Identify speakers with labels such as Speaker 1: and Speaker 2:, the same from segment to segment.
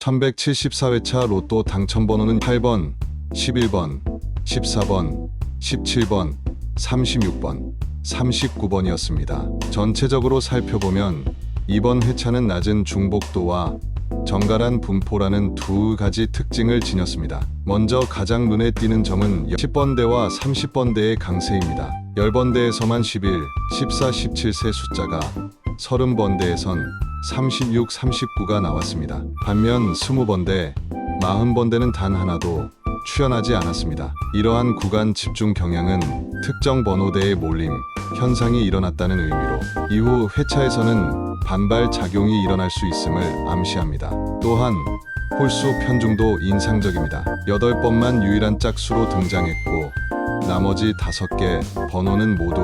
Speaker 1: 1174회차 로또 당첨번호는 8번, 11번, 14번, 17번, 36번, 39번이었습니다. 전체적으로 살펴보면 이번 회차는 낮은 중복도와 정갈한 분포라는 두 가지 특징을 지녔습니다. 먼저 가장 눈에 띄는 점은 10번대와 30번대의 강세입니다. 10번대에서만 11, 14, 17세 숫자가 30번대에선 36, 39가 나왔습니다. 반면 20번대, 40번대는 단 하나도 출현하지 않았습니다. 이러한 구간 집중 경향은 특정 번호대의 몰림 현상이 일어났다는 의미로 이후 회차에서는 반발 작용이 일어날 수 있음을 암시합니다. 또한 홀수 편중도 인상적입니다. 8번만 유일한 짝수로 등장했고 나머지 5개 번호는 모두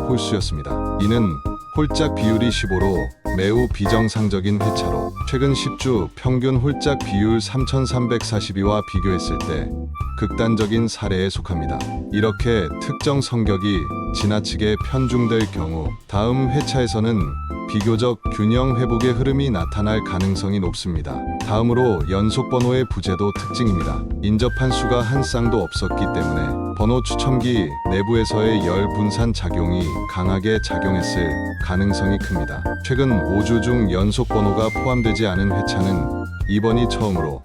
Speaker 1: 홀수였습니다. 이는 홀짝 비율이 15로 매우 비정상적인 회차로 최근 10주 평균 홀짝 비율 3342와 비교했을 때 극단적인 사례에 속합니다. 이렇게 특정 성격이 지나치게 편중될 경우 다음 회차에서는 비교적 균형 회복의 흐름이 나타날 가능성이 높습니다. 다음으로 연속 번호의 부재도 특징입니다. 인접한 수가 한 쌍도 없었기 때문에 번호 추첨기 내부에서의 열 분산 작용이 강하게 작용했을 가능성이 큽니다. 최근 5주 중 연속 번호가 포함되지 않은 회차는 이번이 처음으로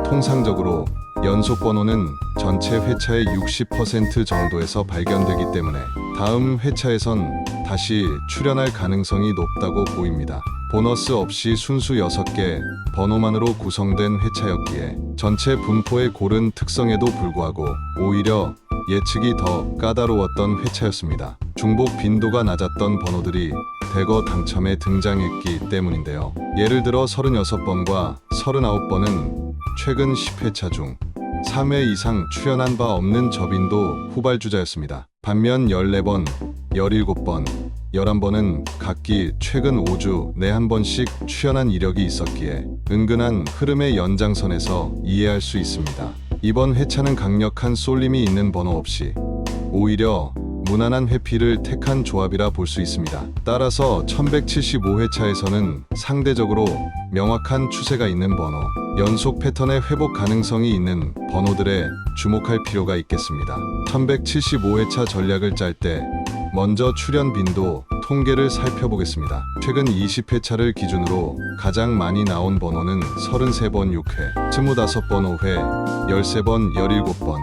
Speaker 1: 통상적으로 연속 번호는 전체 회차의 60% 정도에서 발견되기 때문에 다음 회차에선 다시 출현할 가능성이 높다고 보입니다. 보너스 없이 순수 6개 번호만으로 구성된 회차였기에 전체 분포의 고른 특성에도 불구하고 오히려 예측이 더 까다로웠던 회차였습니다. 중복 빈도가 낮았던 번호들이 대거 당첨에 등장했기 때문인데요. 예를 들어 36번과 39번은 최근 10회차 중 3회 이상 출현한 바 없는 저빈도 후발주자였습니다. 반면 14번, 17번, 11번은 각기 최근 5주 내 한 번씩 출현한 이력이 있었기에 은근한 흐름의 연장선에서 이해할 수 있습니다. 이번 회차는 강력한 쏠림이 있는 번호 없이 오히려 무난한 회피를 택한 조합이라 볼 수 있습니다. 따라서 1175회차에서는 상대적으로 명확한 추세가 있는 번호, 연속 패턴의 회복 가능성이 있는 번호들에 주목할 필요가 있겠습니다. 1175회차 전략을 짤 때 먼저 출현 빈도 통계를 살펴보겠습니다. 최근 20회차를 기준으로 가장 많이 나온 번호는 33번 6회, 25번 5회, 13번 17번,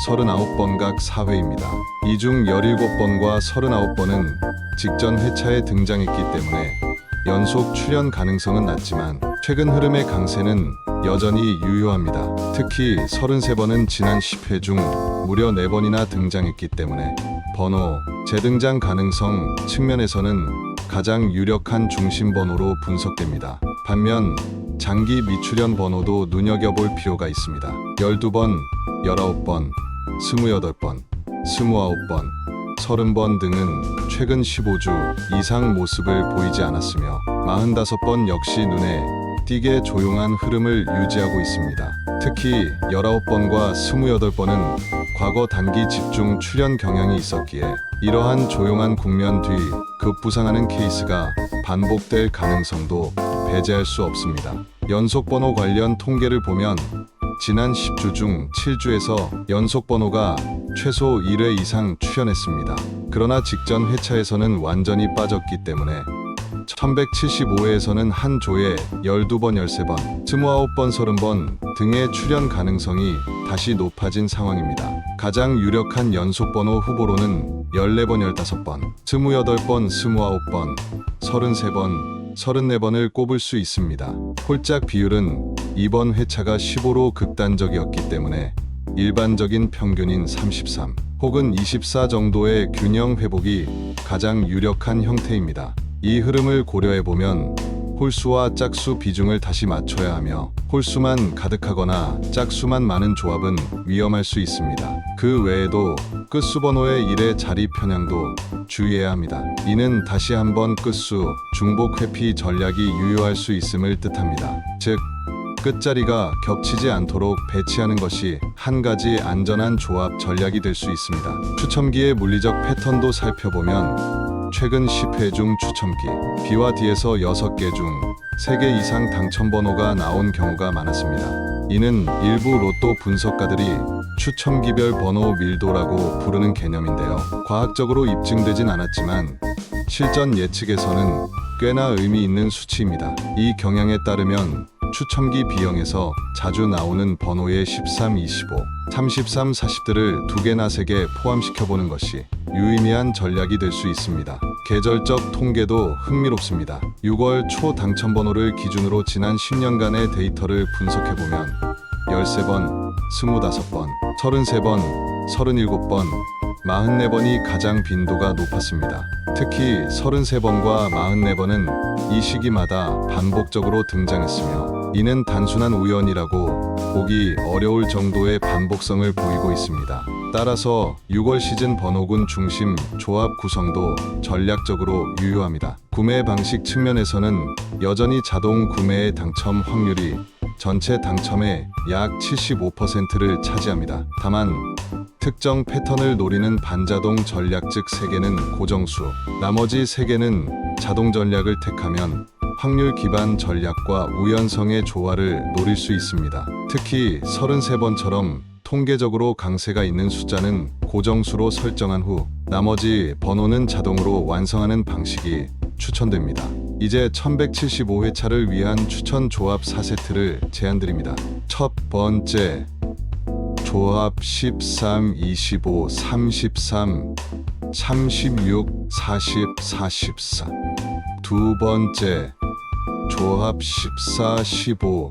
Speaker 1: 39번 각 4회입니다. 이 중 17번과 39번은 직전 회차에 등장했기 때문에 연속 출현 가능성은 낮지만 최근 흐름의 강세는 여전히 유효합니다. 특히 33번은 지난 10회 중 무려 4번이나 등장했기 때문에 번호 재등장 가능성 측면에서는 가장 유력한 중심 번호로 분석됩니다. 반면 장기 미출현 번호도 눈여겨볼 필요가 있습니다. 12번, 19번, 28번, 29번, 30번 등은 최근 15주 이상 모습을 보이지 않았으며 45번 역시 눈에 띄게 조용한 흐름을 유지하고 있습니다. 특히 19번과 28번은 과거 단기 집중 출현 경향이 있었기에 이러한 조용한 국면 뒤 급부상하는 케이스가 반복될 가능성도 배제할 수 없습니다. 연속 번호 관련 통계를 보면 지난 10주 중 7주에서 연속 번호가 최소 1회 이상 출현했습니다. 그러나 직전 회차에서는 완전히 빠졌기 때문에 1175회에서는 한 조에 12번, 13번, 29번, 30번 등의 출현 가능성이 다시 높아진 상황입니다. 가장 유력한 연속 번호 후보로는 14번, 15번, 28번, 29번, 33번, 34번을 꼽을 수 있습니다. 홀짝 비율은 이번 회차가 15로 극단적이었기 때문에 일반적인 평균인 33 혹은 24 정도의 균형 회복이 가장 유력한 형태입니다. 이 흐름을 고려해보면 홀수와 짝수 비중을 다시 맞춰야 하며 홀수만 가득하거나 짝수만 많은 조합은 위험할 수 있습니다. 그 외에도 끝수 번호의 1의 자리 편향도 주의해야 합니다. 이는 다시 한번 끝수 중복 회피 전략이 유효할 수 있음을 뜻합니다. 즉 끝자리가 겹치지 않도록 배치하는 것이 한 가지 안전한 조합 전략이 될 수 있습니다. 추첨기의 물리적 패턴도 살펴보면 최근 10회 중 추첨기 B와 D에서 6개 중 3개 이상 당첨 번호가 나온 경우가 많았습니다. 이는 일부 로또 분석가들이 추첨기별 번호 밀도라고 부르는 개념인데요. 과학적으로 입증되진 않았지만 실전 예측에서는 꽤나 의미 있는 수치입니다. 이 경향에 따르면 추첨기 B형에서 자주 나오는 번호의 13, 25, 33, 40들을 2개나 3개 포함시켜보는 것이 유의미한 전략이 될 수 있습니다. 계절적 통계도 흥미롭습니다. 6월 초 당첨 번호를 기준으로 지난 10년간의 데이터를 분석해보면 13번, 25번, 33번, 37번, 44번이 가장 빈도가 높았습니다. 특히 33번과 44번은 이 시기마다 반복적으로 등장했으며 이는 단순한 우연이라고 보기 어려울 정도의 반복성을 보이고 있습니다. 따라서 6월 시즌 번호군 중심 조합 구성도 전략적으로 유효합니다. 구매 방식 측면에서는 여전히 자동 구매의 당첨 확률이 전체 당첨의 약 75%를 차지합니다. 다만 특정 패턴을 노리는 반자동 전략 즉 3개는 고정수, 나머지 3개는 자동 전략을 택하면 확률 기반 전략과 우연성의 조화를 노릴 수 있습니다. 특히 33번처럼 통계적으로 강세가 있는 숫자는 고정수로 설정한 후 나머지 번호는 자동으로 완성하는 방식이 추천됩니다. 이제 1175회차를 위한 추천 조합 4세트를 제안드립니다. 첫 번째, 조합 13, 25, 33, 36, 40, 44. 두 번째, 조합 14, 15,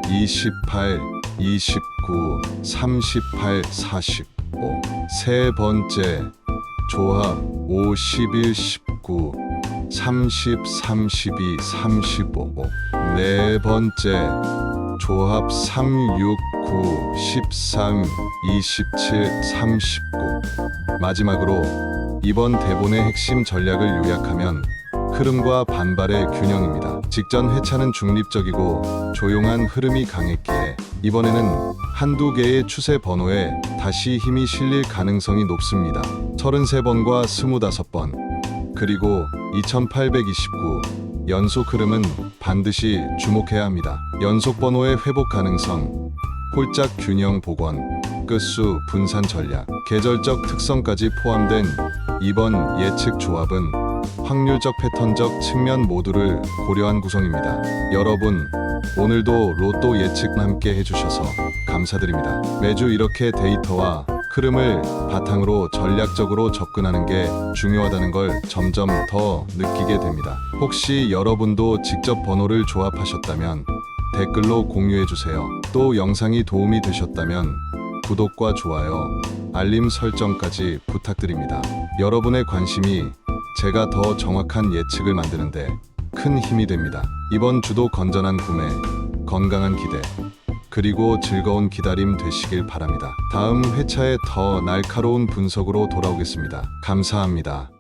Speaker 1: 28, 29, 38, 45. 세 번째, 조합 5, 11, 19, 30, 32, 35. 네 번째, 조합 3, 6, 9, 13, 27, 39. 마지막으로 이번 대본의 핵심 전략을 요약하면 흐름과 반발의 균형입니다. 직전 회차는 중립적이고 조용한 흐름이 강했기에 이번에는 한두 개의 추세 번호에 다시 힘이 실릴 가능성이 높습니다. 33번과 25번, 그리고 2829 연속 흐름은 반드시 주목해야 합니다. 연속 번호의 회복 가능성, 홀짝 균형 복원, 끝수 분산 전략, 계절적 특성까지 포함된 이번 예측 조합은 확률적 패턴적 측면 모두를 고려한 구성입니다. 여러분, 오늘도 로또 예측 함께 해주셔서 감사드립니다. 매주 이렇게 데이터와 흐름을 바탕으로 전략적으로 접근하는 게 중요하다는 걸 점점 더 느끼게 됩니다. 혹시 여러분도 직접 번호를 조합하셨다면 댓글로 공유해주세요. 또 영상이 도움이 되셨다면 구독과 좋아요, 알림 설정까지 부탁드립니다. 여러분의 관심이 제가 더 정확한 예측을 만드는데 큰 힘이 됩니다. 이번 주도 건전한 구매, 건강한 기대, 그리고 즐거운 기다림 되시길 바랍니다. 다음 회차에 더 날카로운 분석으로 돌아오겠습니다. 감사합니다.